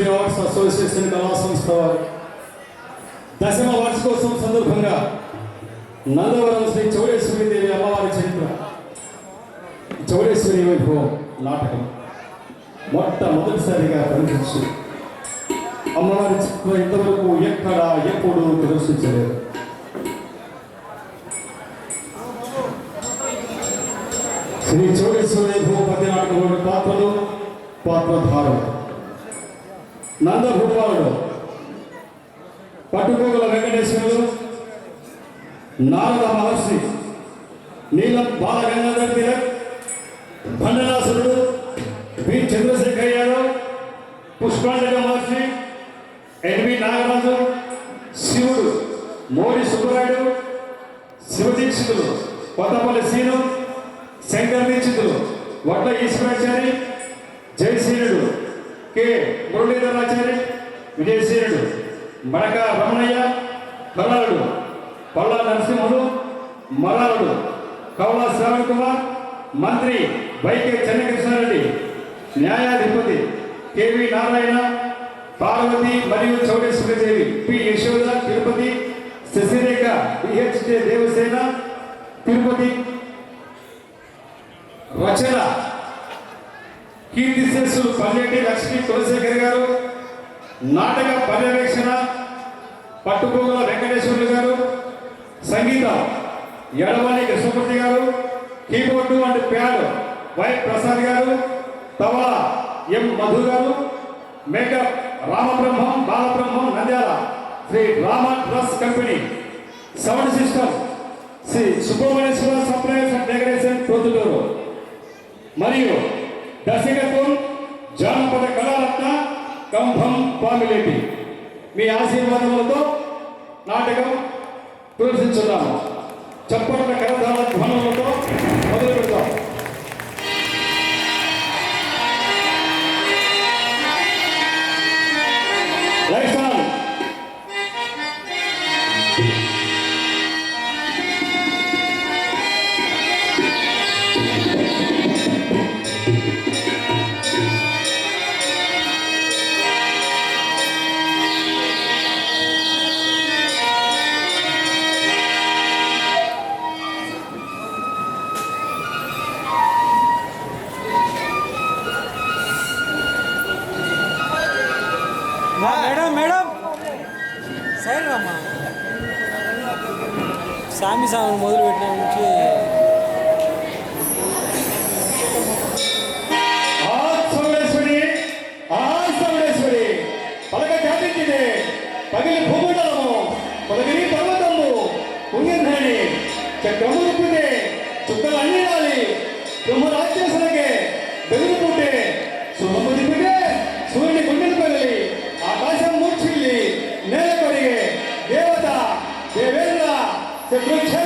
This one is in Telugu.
చౌడేశ్వరి ఆర్ట్స్ అసోసియేషన్ కళా సంస్థ వారి 10వ వార్షికోత్సవం సందర్భంగా నందవరం శ్రీ చౌడేశ్వరి దేవి అమ్మవారి చరిత్ర చౌడేశ్వరి వైభవం నాటకం మొట్టమొదటిసారిగా కనిపించి అమ్మవారి చిత్రం ఇంతవరకు ఎక్కడ ఎప్పుడు ప్రదర్శించలేదు. శ్రీ చౌడేశ్వరి వైభవం పద్య నాటకంలోని పాత్రలు పాత్రధారులు నందభూపాలుడు పట్టుకోగల వెంకటేశ్వరుడు, నారద మహర్షి, నీలం బాలగంగాధర్ తిలక్, భండనాసురుడు, బి చంద్రశేఖర్ యాదవ్, పుష్పాంజలి మహర్షి, ఎన్వి నాగరాజు, శివుడు మోడి సుబ్బరాయుడు, శివదీక్షితులు కొత్తపల్లి సీను, శంకర్ దీక్షితులు వడ్ల ఈశ్వరాచారి, జయశీలుడు కె మురళీధరాచారి, విజయశీలుడు మడక రమణయ్య, కళలుడు పల్లా నరసింహుడు, మరాలుడు కౌలా శ్రావణ్ కుమార్, మంత్రి వైకే చెన్నకృష్ణారెడ్డి, న్యాయాధిపతి కెవి నారాయణ, పార్వతి మరియు చౌడేశ్వరిదేవి, పి యశోద తిరుపతి, శశిరేఖ బిహెచ్జే దేవసేన తిరుపతి, రచన కీర్తిశేషులు పల్లెటి లక్ష్మీ తులశేఖర్ గారు, నాటక పర్యవేక్షణ పట్టుకోగల వెంకటేశ్వర్లు గారు, సంగీతం Edavalli Krishnamurthy garu, keyboard and pad Y Prasad garu, tabla M Madhu garu, makeup Ramabrahmam Balabrahmam Nandyala Sri Rama dress company, sound system Sri Subrahmanyeswara suppliers and decoration Proddatur, మరియు దర్శకత్వం జానపద కళారత్న కంభం పామిలేటి. మీ ఆశీర్వాదములతో నాటకం ప్రదర్శించున్నాము. చప్పట్ల కరతాళ ధ్వనులతో మొదలు పెడతాం. మేడం మేడం సైడ్ రమ్మా. సామి సామి మొదలు పెట్టిన నుంచి పలక ఖ్యాతించిదే పగిలి భూమండలము పదగిరి పర్వతము పుణ్యధాని చక్రము తిప్పితే చుక్కలు అన్ని రాలి బ్రహ్మరాజ్యసనకే బెదిరిపుంటే శుభము తిప్పితే సూర్యుని గుండెలు పగిలి ఆకాశం మూర్చిల్లి నేల కొరిగే దేవత దేవేంద్ర చతుర్థ